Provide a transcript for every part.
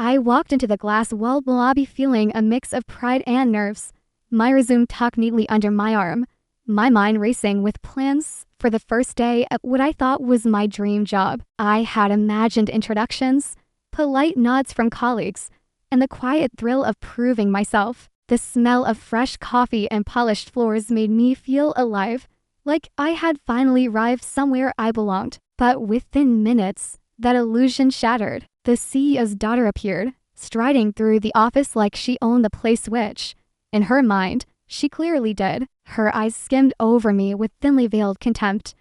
I walked into the glass-walled lobby feeling a mix of pride and nerves, my resume tucked neatly under my arm, my mind racing with plans for the first day at what I thought was my dream job. I had imagined introductions, polite nods from colleagues, and the quiet thrill of proving myself. The smell of fresh coffee and polished floors made me feel alive, like I had finally arrived somewhere I belonged. But within minutes, that illusion shattered. The CEO's daughter appeared, striding through the office like she owned the place, which, in her mind, she clearly did. Her eyes skimmed over me with thinly veiled contempt,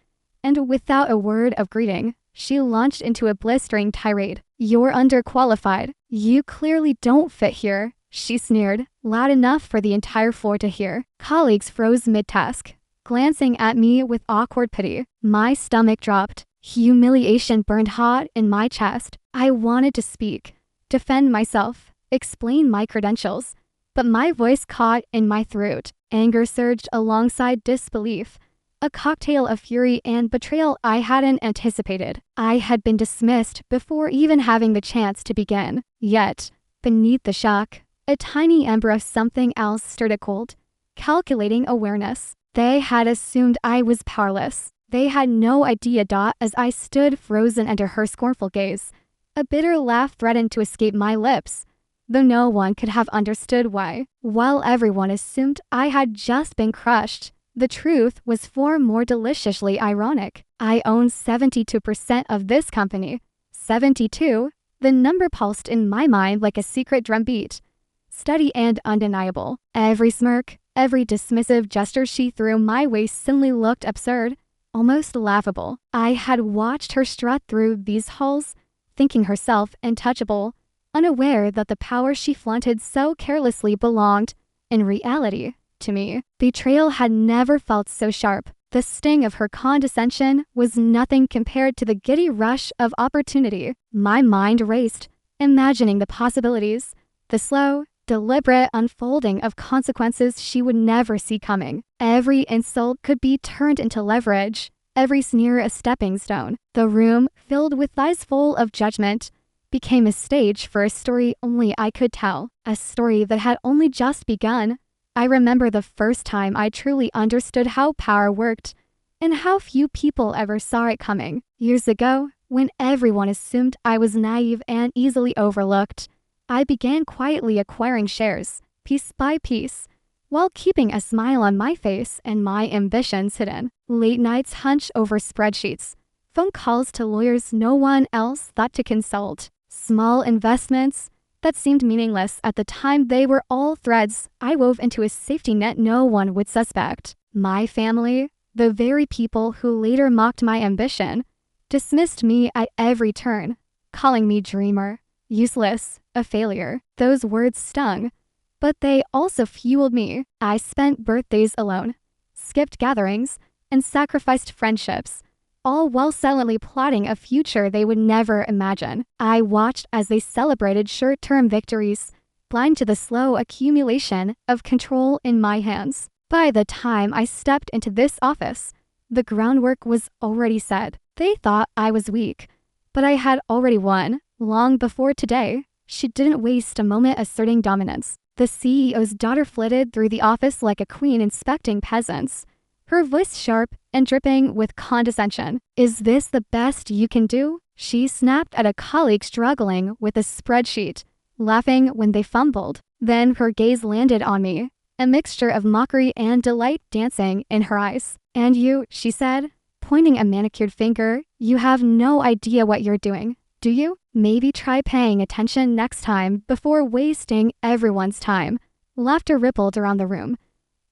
and without a word of greeting, she launched into a blistering tirade. "You're underqualified. You clearly don't fit here," she sneered, loud enough for the entire floor to hear. Colleagues froze mid-task, glancing at me with awkward pity. My stomach dropped. Humiliation burned hot in my chest. I wanted to speak, defend myself, explain my credentials, but my voice caught in my throat. Anger surged alongside disbelief, a cocktail of fury and betrayal I hadn't anticipated. I had been dismissed before even having the chance to begin. Yet, beneath the shock, a tiny ember of something else stirred a cold, calculating awareness. They had assumed I was powerless. They had no idea. As I stood frozen under her scornful gaze, a bitter laugh threatened to escape my lips, though no one could have understood why. While everyone assumed I had just been crushed, the truth was far more deliciously ironic. I owned 72% of this company. 72? The number pulsed in my mind like a secret drumbeat, steady and undeniable. Every smirk, every dismissive gesture she threw my way simply looked absurd, almost laughable. I had watched her strut through these halls, thinking herself untouchable, unaware that the power she flaunted so carelessly belonged, in reality, to me. Betrayal had never felt so sharp. The sting of her condescension was nothing compared to the giddy rush of opportunity. My mind raced, imagining the possibilities, the slow, deliberate unfolding of consequences she would never see coming. Every insult could be turned into leverage, every sneer a stepping stone. The room, filled with eyes full of judgment, became a stage for a story only I could tell, a story that had only just begun. I remember the first time I truly understood how power worked, and how few people ever saw it coming. Years ago, when everyone assumed I was naive and easily overlooked, I began quietly acquiring shares, piece by piece, while keeping a smile on my face and my ambitions hidden. Late nights hunched over spreadsheets, phone calls to lawyers no one else thought to consult, small investments that seemed meaningless at the time. They were all threads I wove into a safety net no one would suspect. My family, the very people who later mocked my ambition, dismissed me at every turn, calling me dreamer, useless, a failure. Those words stung, but they also fueled me. I spent birthdays alone, skipped gatherings, and sacrificed friendships, all while silently plotting a future they would never imagine. I watched as they celebrated short-term victories, blind to the slow accumulation of control in my hands. By the time I stepped into this office, the groundwork was already set. They thought I was weak, but I had already won. Long before today, she didn't waste a moment asserting dominance. The CEO's daughter flitted through the office like a queen inspecting peasants, her voice sharp and dripping with condescension. "Is this the best you can do?" she snapped at a colleague struggling with a spreadsheet, laughing when they fumbled. Then her gaze landed on me, a mixture of mockery and delight dancing in her eyes. "And you," she said, pointing a manicured finger, "you have no idea what you're doing, do you? Maybe try paying attention next time before wasting everyone's time." Laughter rippled around the room,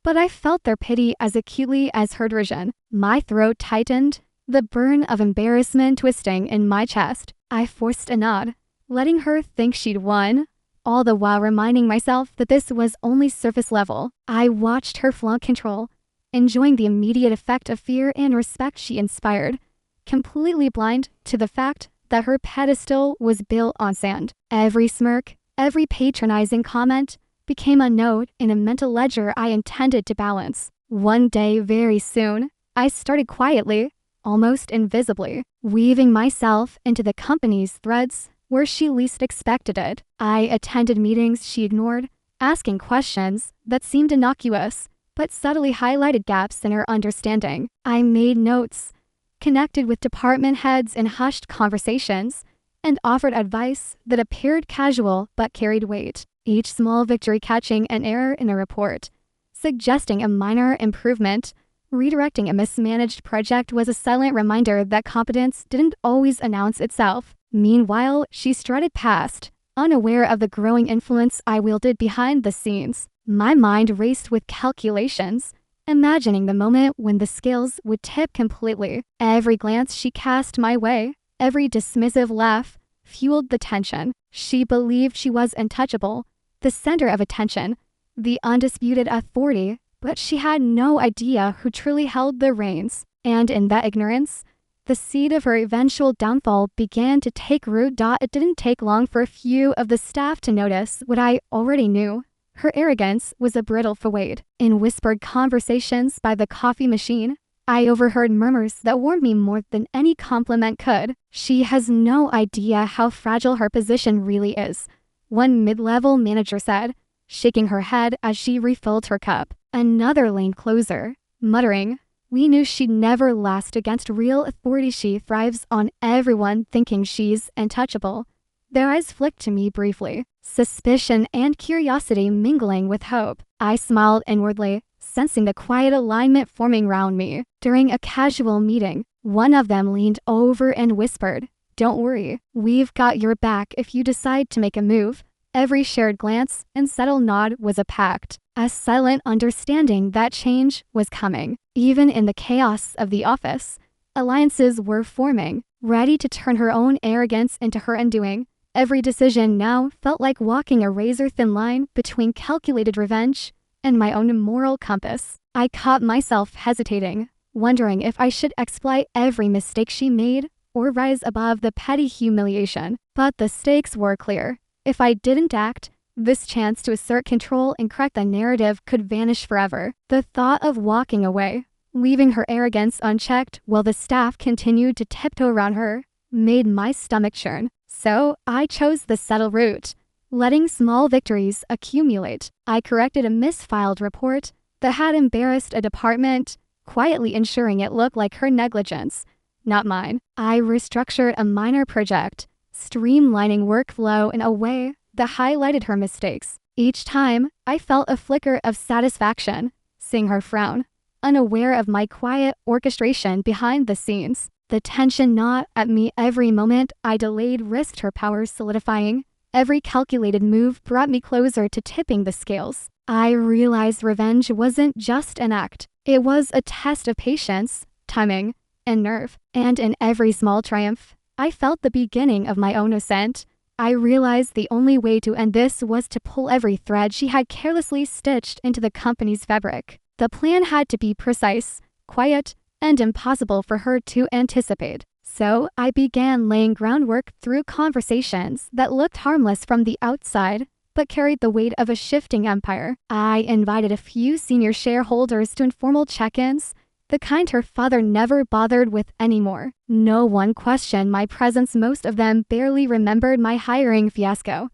but I felt their pity as acutely as her derision. My throat tightened, the burn of embarrassment twisting in my chest. I forced a nod, letting her think she'd won, all the while reminding myself that this was only surface level. I watched her flaunt control, enjoying the immediate effect of fear and respect she inspired, completely blind to the fact that her pedestal was built on sand. Every smirk, every patronizing comment became a note in a mental ledger I intended to balance. One day, very soon, I started quietly, almost invisibly, weaving myself into the company's threads, where she least expected it. I attended meetings she ignored, asking questions that seemed innocuous, but subtly highlighted gaps in her understanding. I made notes, connected with department heads in hushed conversations, and offered advice that appeared casual but carried weight, each small victory catching an error in a report, suggesting a minor improvement. Redirecting a mismanaged project was a silent reminder that competence didn't always announce itself. Meanwhile, she strutted past, unaware of the growing influence I wielded behind the scenes. My mind raced with calculations, imagining the moment when the scales would tip completely. Every glance she cast my way, every dismissive laugh, fueled the tension. She believed she was untouchable, the center of attention, the undisputed authority, but she had no idea who truly held the reins. And in that ignorance, the seed of her eventual downfall began to take root. It didn't take long for a few of the staff to notice what I already knew. Her arrogance was a brittle fawade. In whispered conversations by the coffee machine, I overheard murmurs that warned me more than any compliment could. She has no idea how fragile her position really is, one mid-level manager said, shaking her head as she refilled her cup. Another leaned closer, muttering, "We knew she'd never last against real authority. She thrives on everyone thinking she's untouchable." Their eyes flicked to me briefly, suspicion and curiosity mingling with hope. I smiled inwardly, sensing the quiet alignment forming round me. During a casual meeting, one of them leaned over and whispered, "Don't worry, we've got your back if you decide to make a move." Every shared glance and subtle nod was a pact, a silent understanding that change was coming. Even in the chaos of the office, alliances were forming, ready to turn her own arrogance into her undoing. Every decision now felt like walking a razor-thin line between calculated revenge and my own moral compass. I caught myself hesitating, wondering if I should exploit every mistake she made or rise above the petty humiliation. But the stakes were clear. If I didn't act, this chance to assert control and correct the narrative could vanish forever. The thought of walking away, leaving her arrogance unchecked while the staff continued to tiptoe around her, made my stomach churn. So I chose the subtle route, letting small victories accumulate. I corrected a misfiled report that had embarrassed a department, quietly ensuring it looked like her negligence, not mine. I restructured a minor project, streamlining workflow in a way that highlighted her mistakes. Each time, I felt a flicker of satisfaction, seeing her frown, unaware of my quiet orchestration behind the scenes. The tension gnawed at me every moment I delayed risked her power solidifying. Every calculated move brought me closer to tipping the scales. I realized revenge wasn't just an act. It was a test of patience, timing, and nerve. And in every small triumph, I felt the beginning of my own ascent. I realized the only way to end this was to pull every thread she had carelessly stitched into the company's fabric. The plan had to be precise, quiet, and impossible for her to anticipate. So I began laying groundwork through conversations that looked harmless from the outside, but carried the weight of a shifting empire. I invited a few senior shareholders to informal check-ins, the kind her father never bothered with anymore. No one questioned my presence. Most of them barely remembered my hiring fiasco.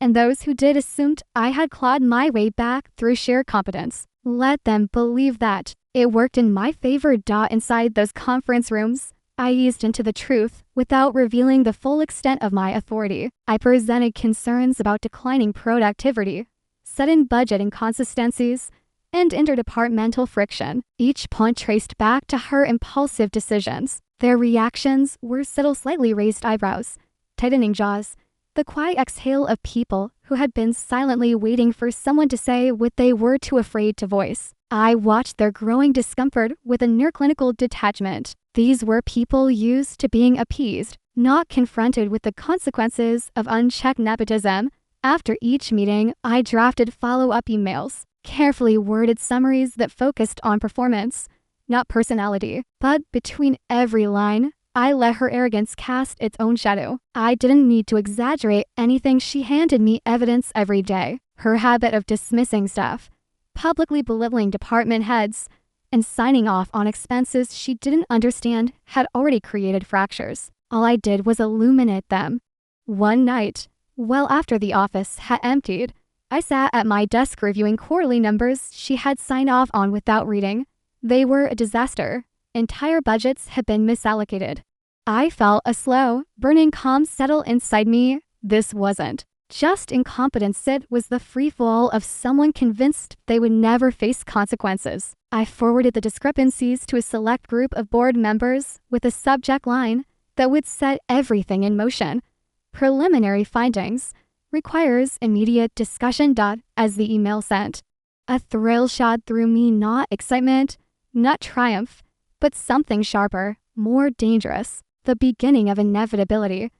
And those who did assumed I had clawed my way back through sheer competence. Let them believe that. It worked in my favor. Inside those conference rooms, I eased into the truth without revealing the full extent of my authority. I presented concerns about declining productivity, sudden budget inconsistencies, and interdepartmental friction, each point traced back to her impulsive decisions. Their reactions were subtle, slightly raised eyebrows, tightening jaws, the quiet exhale of people who had been silently waiting for someone to say what they were too afraid to voice. I watched their growing discomfort with a near-clinical detachment. These were people used to being appeased, not confronted with the consequences of unchecked nepotism. After each meeting, I drafted follow-up emails, carefully worded summaries that focused on performance, not personality. But between every line, I let her arrogance cast its own shadow. I didn't need to exaggerate anything. She handed me evidence every day. Her habit of dismissing staff, publicly belittling department heads, and signing off on expenses she didn't understand had already created fractures. All I did was illuminate them, One night, well after the office had emptied, I sat at my desk reviewing quarterly numbers she had signed off on without reading. They were a disaster. Entire budgets had been misallocated. I felt a slow, burning calm settle inside me. This wasn't just incompetence, it was the free fall of someone convinced they would never face consequences. I forwarded the discrepancies to a select group of board members with a subject line that would set everything in motion. Preliminary findings requires immediate discussion. As the email sent, a thrill shot through me, not excitement, not triumph, but something sharper, more dangerous, the beginning of inevitability.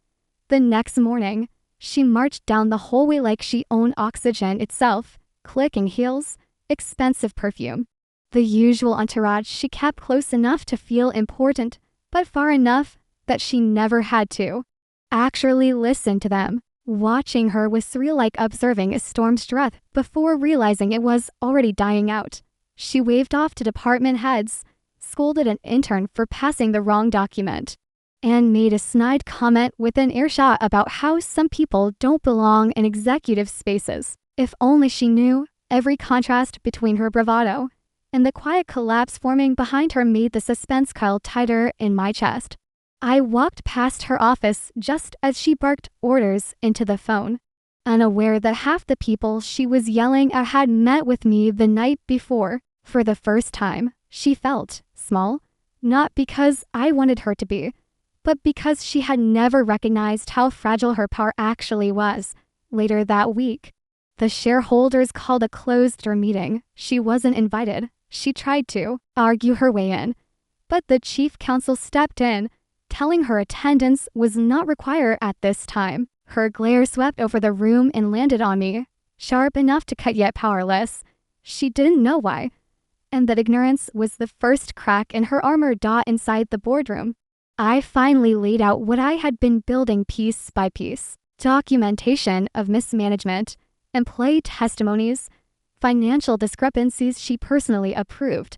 The next morning, she marched down the hallway like she owned oxygen itself, clicking heels, expensive perfume. The usual entourage she kept close enough to feel important, but far enough that she never had to actually listen to them. Watching her was surreal, like observing a storm's breath before realizing it was already dying out. She waved off to department heads, scolded an intern for passing the wrong document, and made a snide comment within earshot about how some people don't belong in executive spaces. If only she knew, every contrast between her bravado and the quiet collapse forming behind her made the suspense curl tighter in my chest. I walked past her office just as she barked orders into the phone, unaware that half the people she was yelling at had met with me the night before. For the first time, she felt small, not because I wanted her to be, but because she had never recognized how fragile her power actually was. Later that week, the shareholders called a closed-door meeting. She wasn't invited. She tried to argue her way in, but the chief counsel stepped in, telling her attendance was not required at this time. Her glare swept over the room and landed on me, sharp enough to cut yet powerless. She didn't know why, and that ignorance was the first crack in her armor. Inside the boardroom, I finally laid out what I had been building piece by piece: documentation of mismanagement, employee testimonies, financial discrepancies she personally approved,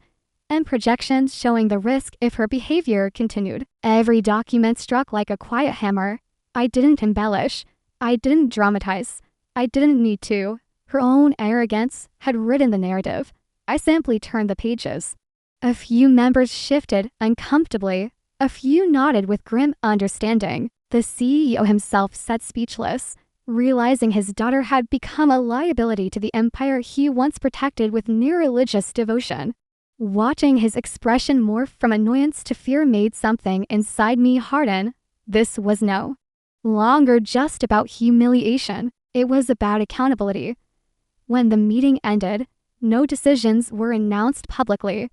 and projections showing the risk if her behavior continued. Every document struck like a quiet hammer. I didn't embellish. I didn't dramatize. I didn't need to. Her own arrogance had written the narrative. I simply turned the pages. A few members shifted uncomfortably. A few nodded with grim understanding. The CEO himself sat speechless, realizing his daughter had become a liability to the empire he once protected with near religious devotion. Watching his expression morph from annoyance to fear made something inside me harden. This was no longer just about humiliation. It was about accountability. When the meeting ended, no decisions were announced publicly,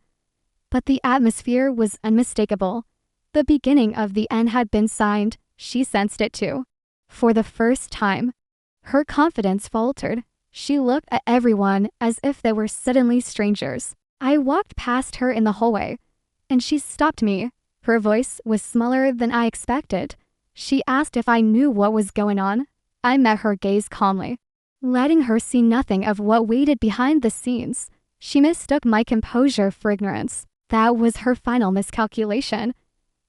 but the atmosphere was unmistakable. The beginning of the end had been signed. She sensed it too. For the first time, her confidence faltered. She looked at everyone as if they were suddenly strangers. I walked past her in the hallway, and she stopped me. Her voice was smaller than I expected. She asked if I knew what was going on. I met her gaze calmly, letting her see nothing of what waited behind the scenes. She mistook my composure for ignorance. That was her final miscalculation.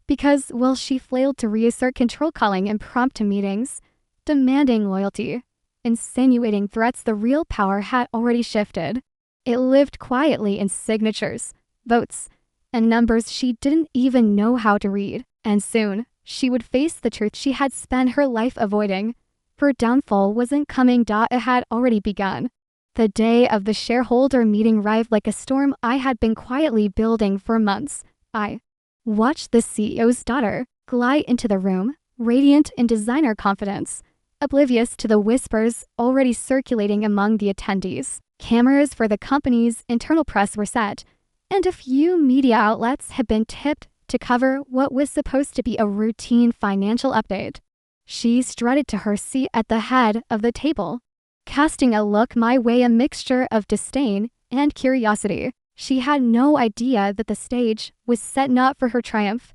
Because while she flailed to reassert control, calling impromptu meetings, demanding loyalty, insinuating threats, the real power had already shifted. It lived quietly in signatures, votes, and numbers she didn't even know how to read. And soon, she would face the truth she had spent her life avoiding. Her downfall wasn't coming. It had already begun. The day of the shareholder meeting arrived like a storm I had been quietly building for months. I watched the CEO's daughter glide into the room, radiant in designer confidence, oblivious to the whispers already circulating among the attendees. Cameras for the company's internal press were set, and a few media outlets had been tipped to cover what was supposed to be a routine financial update. She strutted to her seat at the head of the table, casting a look my way, a mixture of disdain and curiosity. She had no idea that the stage was set not for her triumph,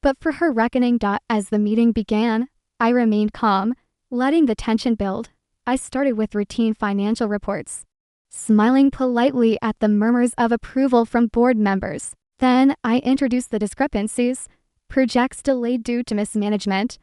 but for her reckoning. As the meeting began, I remained calm, letting the tension build. I started with routine financial reports, smiling politely at the murmurs of approval from board members. Then I introduced the discrepancies: projects delayed due to mismanagement,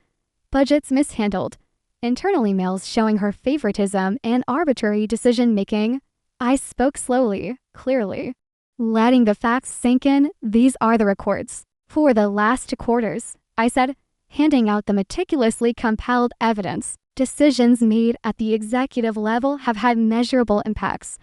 budgets mishandled, internal emails showing her favoritism and arbitrary decision-making. I spoke slowly, clearly, letting the facts sink in. These are the records. For the last 2 quarters, I said, handing out the meticulously compiled evidence. Decisions made at the executive level have had measurable impacts,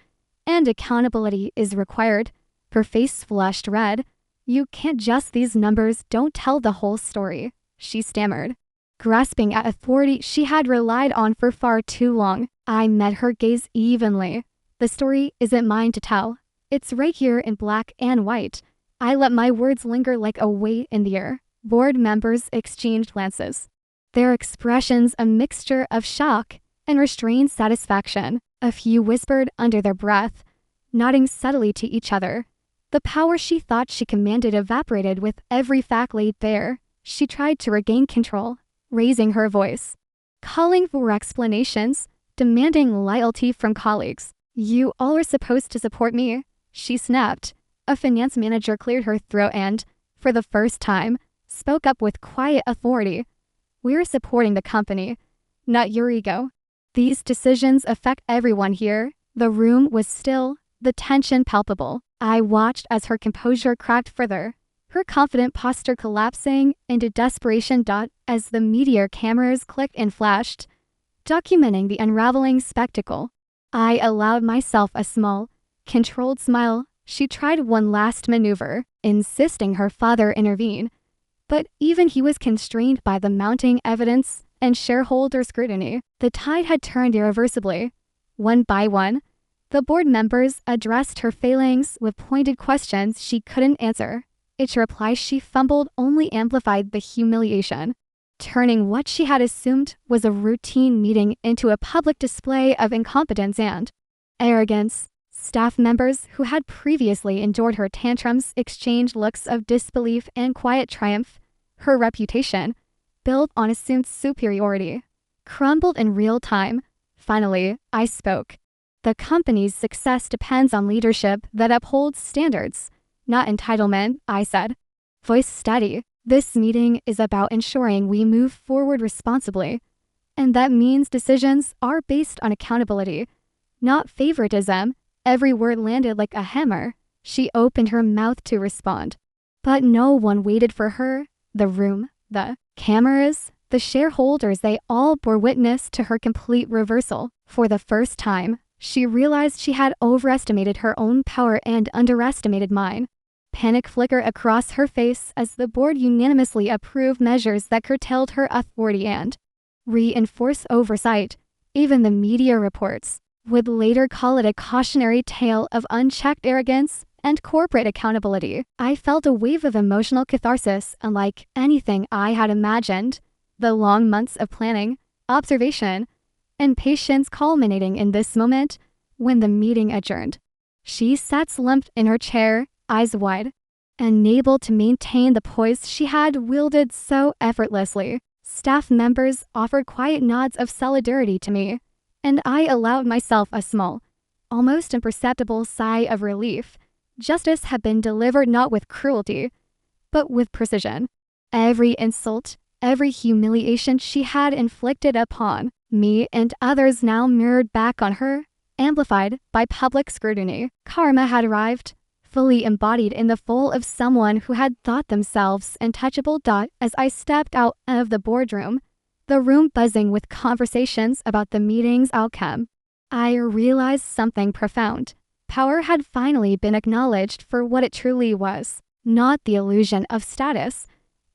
and accountability is required. Her face flushed red. You can't just, these numbers don't tell the whole story, she stammered, grasping at authority she had relied on for far too long. I met her gaze evenly. The story isn't mine to tell. It's right here in black and white. I let my words linger like a weight in the air. Board members exchanged glances, their expressions a mixture of shock and restrained satisfaction. A few whispered under their breath, nodding subtly to each other. The power she thought she commanded evaporated with every fact laid bare. She tried to regain control, raising her voice, calling for explanations, demanding loyalty from colleagues. You all are supposed to support me, she snapped. A finance manager cleared her throat and, for the first time, spoke up with quiet authority. We're supporting the company, not your ego. These decisions affect everyone here. The room was still, the tension palpable. I watched as her composure cracked further, her confident posture collapsing into desperation. As the meteor cameras clicked and flashed, documenting the unraveling spectacle, I allowed myself a small, controlled smile. She tried one last maneuver, insisting her father intervene, but even he was constrained by the mounting evidence and shareholder scrutiny. The tide had turned irreversibly. One by one, the board members addressed her failings with pointed questions she couldn't answer. Each reply she fumbled only amplified the humiliation, turning what she had assumed was a routine meeting into a public display of incompetence and arrogance. Staff members who had previously endured her tantrums exchanged looks of disbelief and quiet triumph. Her reputation, built on assumed superiority, crumbled in real time. Finally, I spoke. The company's success depends on leadership that upholds standards, not entitlement, I said, voice steady. This meeting is about ensuring we move forward responsibly, and that means decisions are based on accountability, not favoritism. Every word landed like a hammer. She opened her mouth to respond, but no one waited for her. The room, the cameras, the shareholders, they all bore witness to her complete reversal. For the first time, she realized she had overestimated her own power and underestimated mine. Panic flickered across her face as the board unanimously approved measures that curtailed her authority and reinforced oversight. Even the media reports would later call it a cautionary tale of unchecked arrogance and corporate accountability. I felt a wave of emotional catharsis unlike anything I had imagined. The long months of planning, observation, and patience culminating in this moment when the meeting adjourned. She sat slumped in her chair, eyes wide, unable to maintain the poise she had wielded so effortlessly. Staff members offered quiet nods of solidarity to me, and I allowed myself a small, almost imperceptible sigh of relief. Justice had been delivered not with cruelty, but with precision. Every insult, every humiliation she had inflicted upon me and others now mirrored back on her, amplified by public scrutiny. Karma had arrived, fully embodied in the full of someone who had thought themselves untouchable. As I stepped out of the boardroom, the room buzzing with conversations about the meeting's outcome, I realized something profound. Power had finally been acknowledged for what it truly was, not the illusion of status,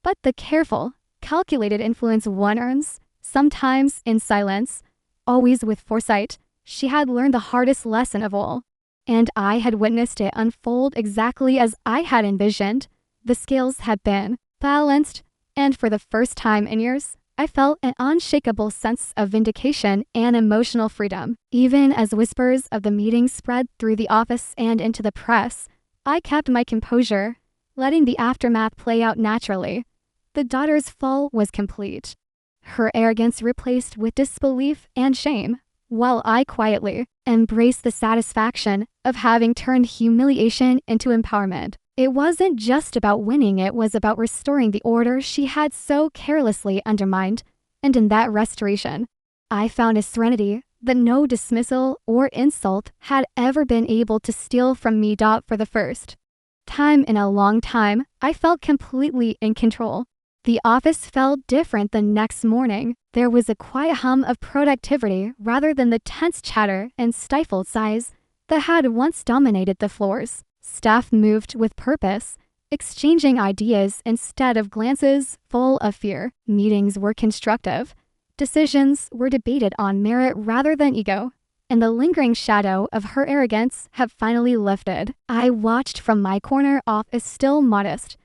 but the careful, calculated influence one earns, sometimes in silence, always with foresight. She had learned the hardest lesson of all, and I had witnessed it unfold exactly as I had envisioned. The scales had been balanced, and for the first time in years, I felt an unshakable sense of vindication and emotional freedom. Even as whispers of the meeting spread through the office and into the press, I kept my composure, letting the aftermath play out naturally. The daughter's fall was complete, her arrogance replaced with disbelief and shame, while I quietly embraced the satisfaction of having turned humiliation into empowerment. It wasn't just about winning, it was about restoring the order she had so carelessly undermined, and in that restoration, I found a serenity that no dismissal or insult had ever been able to steal from me. For the first time in a long time, I felt completely in control. The office felt different the next morning. There was a quiet hum of productivity rather than the tense chatter and stifled sighs that had once dominated the floors. Staff moved with purpose, exchanging ideas instead of glances full of fear. Meetings were constructive. Decisions were debated on merit rather than ego, and the lingering shadow of her arrogance had finally lifted. I watched from my corner off, as still modest,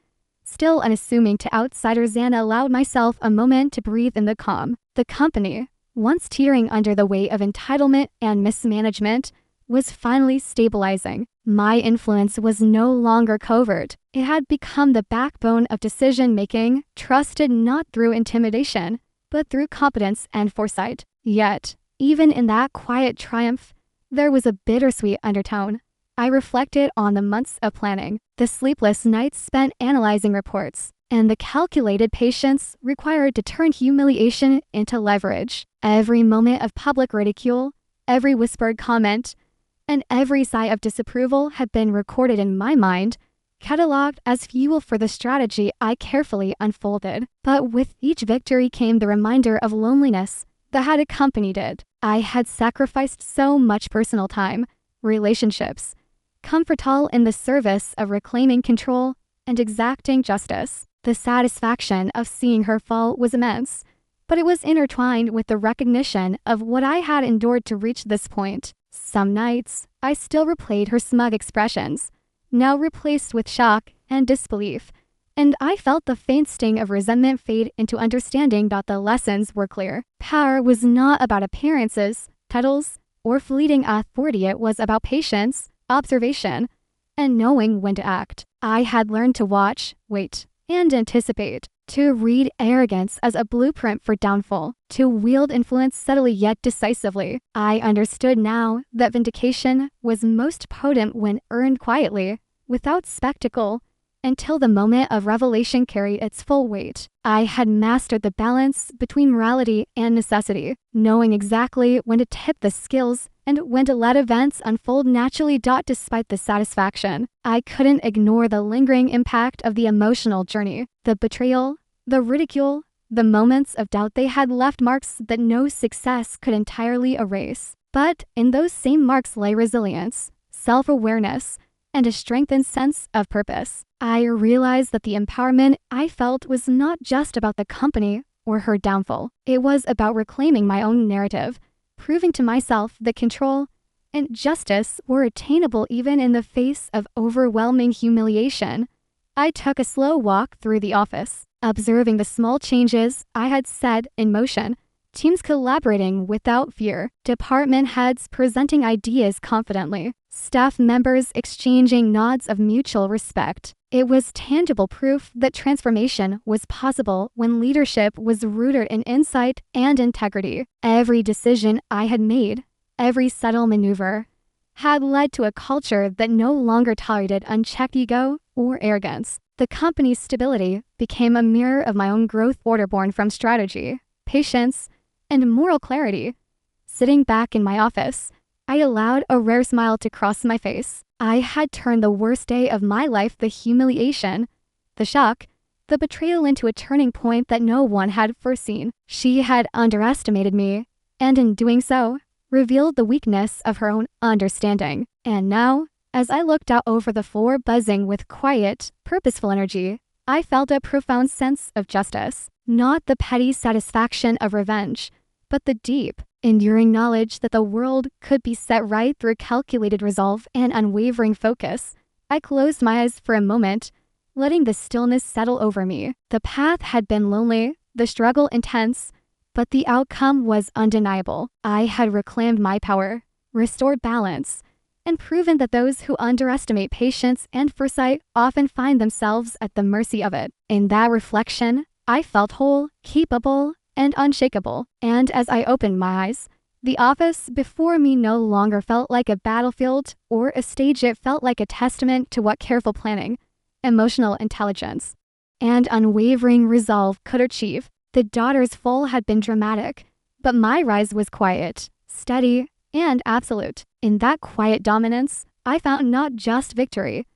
still unassuming to outsiders, and allowed myself a moment to breathe in the calm. The company, once teetering under the weight of entitlement and mismanagement, was finally stabilizing. My influence was no longer covert. It had become the backbone of decision-making, trusted not through intimidation, but through competence and foresight. Yet, even in that quiet triumph, there was a bittersweet undertone. I reflected on the months of planning, the sleepless nights spent analyzing reports, and the calculated patience required to turn humiliation into leverage. Every moment of public ridicule, every whispered comment, and every sigh of disapproval had been recorded in my mind, cataloged as fuel for the strategy I carefully unfolded. But with each victory came the reminder of loneliness that had accompanied it. I had sacrificed so much personal time, relationships, comfort, all in the service of reclaiming control and exacting justice. The satisfaction of seeing her fall was immense, but it was intertwined with the recognition of what I had endured to reach this point. Some nights, I still replayed her smug expressions, now replaced with shock and disbelief, and I felt the faint sting of resentment fade into understanding that the lessons were clear. Power was not about appearances, titles, or fleeting authority. It was about patience, observation, and knowing when to act. I had learned to watch, wait, and anticipate, to read arrogance as a blueprint for downfall, to wield influence subtly yet decisively. I understood now that vindication was most potent when earned quietly, without spectacle, until the moment of revelation carried its full weight. I had mastered the balance between morality and necessity, knowing exactly when to tip the scales and when to let events unfold naturally. Despite the satisfaction, I couldn't ignore the lingering impact of the emotional journey. The betrayal, the ridicule, the moments of doubt, they had left marks that no success could entirely erase. But in those same marks lay resilience, self-awareness, and a strengthened sense of purpose. I realized that the empowerment I felt was not just about the company or her downfall. It was about reclaiming my own narrative, proving to myself that control and justice were attainable even in the face of overwhelming humiliation. I took a slow walk through the office, observing the small changes I had set in motion. Teams collaborating without fear, department heads presenting ideas confidently, staff members exchanging nods of mutual respect. It was tangible proof that transformation was possible when leadership was rooted in insight and integrity. Every decision I had made, every subtle maneuver, had led to a culture that no longer tolerated unchecked ego or arrogance. The company's stability became a mirror of my own growth, order born from strategy, patience, and moral clarity. Sitting back in my office, I allowed a rare smile to cross my face. I had turned the worst day of my life, the humiliation, the shock, the betrayal, into a turning point that no one had foreseen. She had underestimated me, and in doing so, revealed the weakness of her own understanding. And now, as I looked out over the floor buzzing with quiet, purposeful energy, I felt a profound sense of justice. Not the petty satisfaction of revenge, but the deep, enduring knowledge that the world could be set right through calculated resolve and unwavering focus. I closed my eyes for a moment, letting the stillness settle over me. The path had been lonely, the struggle intense, but the outcome was undeniable. I had reclaimed my power, restored balance, and proven that those who underestimate patience and foresight often find themselves at the mercy of it. In that reflection, I felt whole, capable, and unshakable. And as I opened my eyes, the office before me no longer felt like a battlefield or a stage. It felt like a testament to what careful planning, emotional intelligence, and unwavering resolve could achieve. The daughter's fall had been dramatic, But my rise was quiet, steady, and absolute. In that quiet dominance, I found not just victory,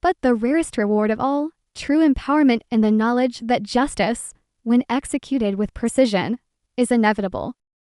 but the rarest reward of all, true empowerment in the knowledge that justice, when executed with precision, is inevitable.